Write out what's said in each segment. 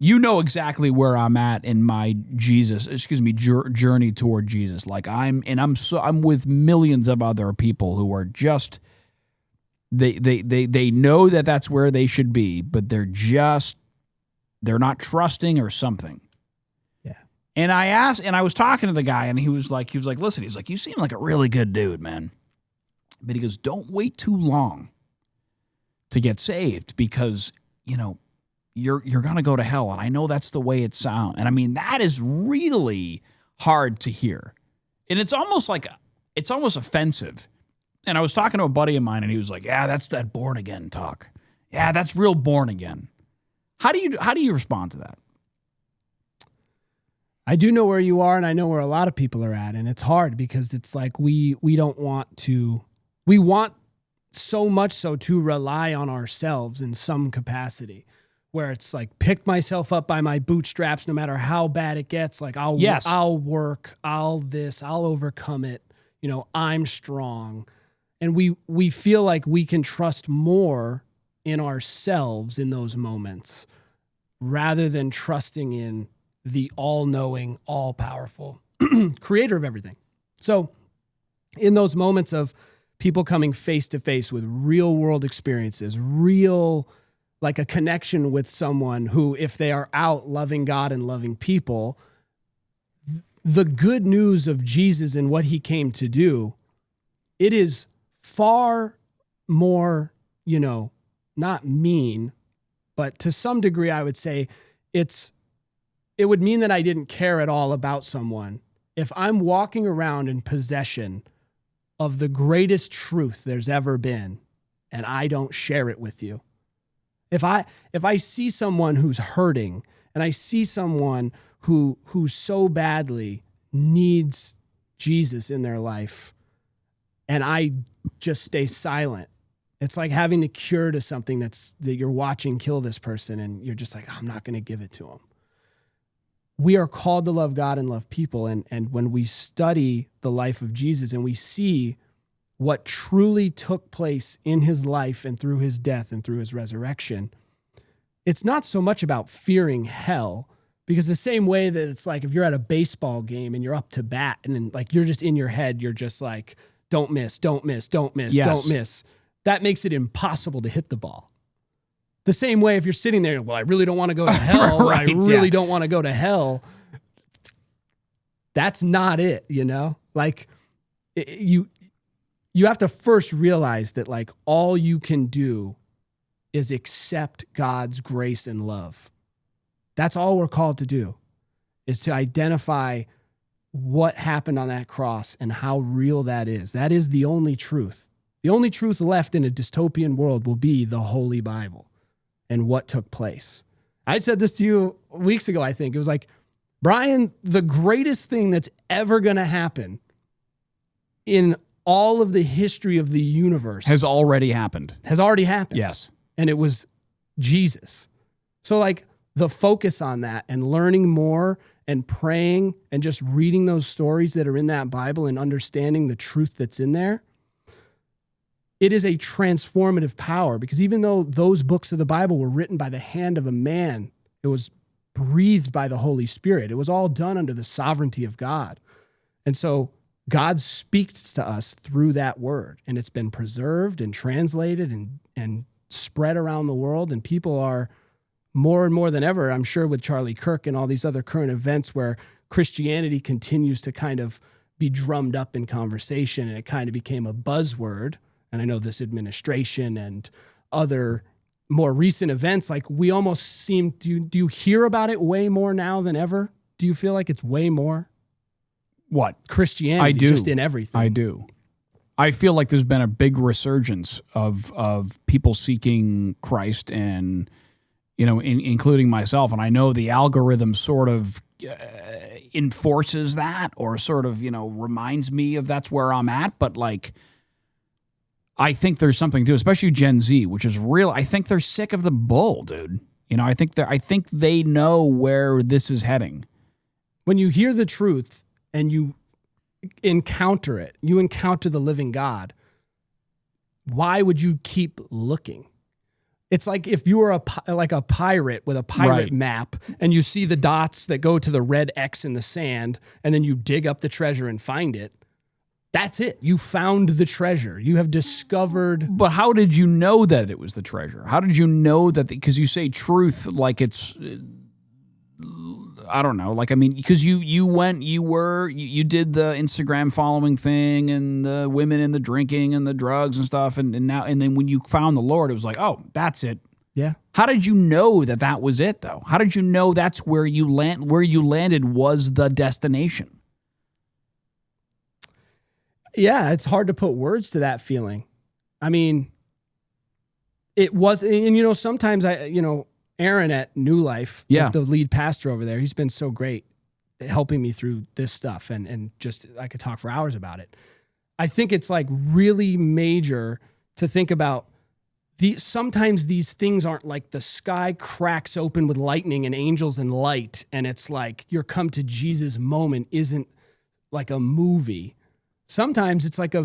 You know exactly where I'm at in my journey toward Jesus. Like I'm with millions of other people who are just they know that that's where they should be, but they're not trusting or something. Yeah. And I was talking to the guy, and he was like, listen, he's like, you seem like a really good dude, man. But he goes, don't wait too long to get saved, because, you're going to go to hell. And I know that's the way it sounds. And I mean, that is really hard to hear. And it's almost offensive. And I was talking to a buddy of mine, and he was like, yeah, that's that born again talk. Yeah, that's real born again. How do you respond to that? I do know where you are, and I know where a lot of people are at. And it's hard because it's like we want so much so to rely on ourselves in some capacity, where it's like, pick myself up by my bootstraps no matter how bad it gets. Like I'll work, I'll overcome it. I'm strong. And we feel like we can trust more in ourselves in those moments rather than trusting in the all-knowing, all-powerful creator of everything. So in those moments of people coming face to face with real world experiences, like a connection with someone who, if they are out loving God and loving people, the good news of Jesus and what he came to do, it is far more, not mean, but to some degree, I would say it would mean that I didn't care at all about someone if I'm walking around in possession of the greatest truth there's ever been and I don't share it with you. If I see someone who's hurting, and I see someone who so badly needs Jesus in their life, and I just stay silent, it's like having the cure to something that you're watching kill this person, and you're just like, I'm not going to give it to them. We are called to love God and love people, and when we study the life of Jesus and we see what truly took place in his life and through his death and through his resurrection, it's not so much about fearing hell, because the same way that it's like if you're at a baseball game and you're up to bat and then like you're just in your head, you're just like, don't miss, don't miss, don't miss, don't miss. That makes it impossible to hit the ball. The same way if you're sitting there, well, I really don't want to go to hell. Right, I really don't want to go to hell. That's not it, Like you have to first realize that like all you can do is accept God's grace and love. That's all we're called to do, is to identify what happened on that cross and how real that is. That is the only truth. The only truth left in a dystopian world will be the Holy Bible and what took place. I said this to you weeks ago, I think. It was like, Brian, the greatest thing that's ever going to happen in all of the history of the universe has already happened. Yes. And it was Jesus. So like the focus on that and learning more and praying and just reading those stories that are in that Bible and understanding the truth that's in there, it is a transformative power, because even though those books of the Bible were written by the hand of a man, it was breathed by the Holy Spirit. It was all done under the sovereignty of God. And so God speaks to us through that word, and it's been preserved and translated and spread around the world. And people are more and more than ever, I'm sure with Charlie Kirk and all these other current events where Christianity continues to kind of be drummed up in conversation, and it kind of became a buzzword. And I know this administration and other more recent events, like we almost seem, do you hear about it way more now than ever? Do you feel like it's way more? What? Christianity, I do. Just in everything. I do. I feel like there's been a big resurgence of people seeking Christ, and, including myself. And I know the algorithm sort of enforces that, or sort of, reminds me of that's where I'm at. But like, I think there's something to it, especially Gen Z, which is real. I think they're sick of the bull, dude. I think they know where this is heading. When you hear the truth and you encounter it, you encounter the living God, why would you keep looking? It's like if you were a pirate with a pirate map and you see the dots that go to the red X in the sand and then you dig up the treasure and find it. That's it. You found the treasure. You have discovered. But how did you know that it was the treasure? How did you know that? Because you say truth like it's, I don't know. Like, I mean, because you did the Instagram following thing and the women and the drinking and the drugs and stuff. And then when you found the Lord, it was like, oh, that's it. Yeah. How did you know that was it though? How did you know that's where you landed was the destination? Yeah, it's hard to put words to that feeling. I mean, it was, and sometimes Aaron at New Life, the lead pastor over there, he's been so great helping me through this stuff, and just I could talk for hours about it. I think it's like really major to think about sometimes these things aren't like the sky cracks open with lightning and angels and light, and it's like your come to Jesus moment isn't like a movie. Sometimes it's like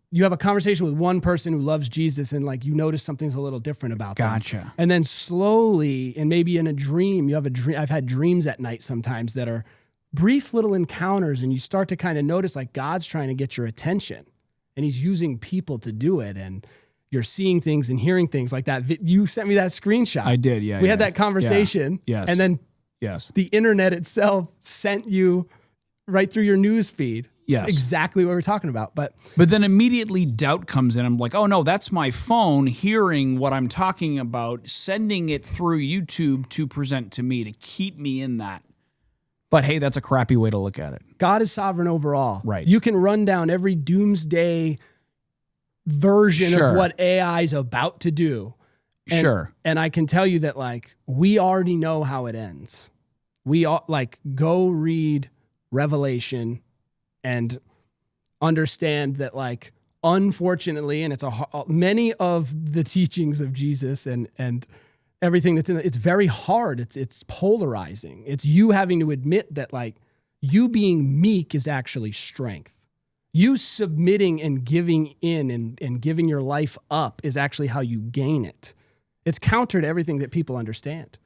you have a conversation with one person who loves Jesus and like you notice something's a little different about them. Gotcha. And then slowly, and maybe in a dream, I've had dreams at night sometimes that are brief little encounters, and you start to kind of notice like God's trying to get your attention and he's using people to do it. And you're seeing things and hearing things like that. You sent me that screenshot. I did, yeah. We had that conversation. Yeah. Yes. And then yes, the internet itself sent you right through your news feed. Yes. Exactly what we're talking about. But then immediately doubt comes in. I'm like, oh no, that's my phone hearing what I'm talking about, sending it through YouTube to present to me, to keep me in that. But hey, that's a crappy way to look at it. God is sovereign over all. Right. You can run down every doomsday version of what AI is about to do. And I can tell you that like, we already know how it ends. We all go read Revelation and understand that like, unfortunately, and it's many of the teachings of Jesus and everything that's in it, it's very hard. It's polarizing. It's you having to admit that like you being meek is actually strength. You submitting and giving in and giving your life up is actually how you gain it. It's counter to everything that people understand.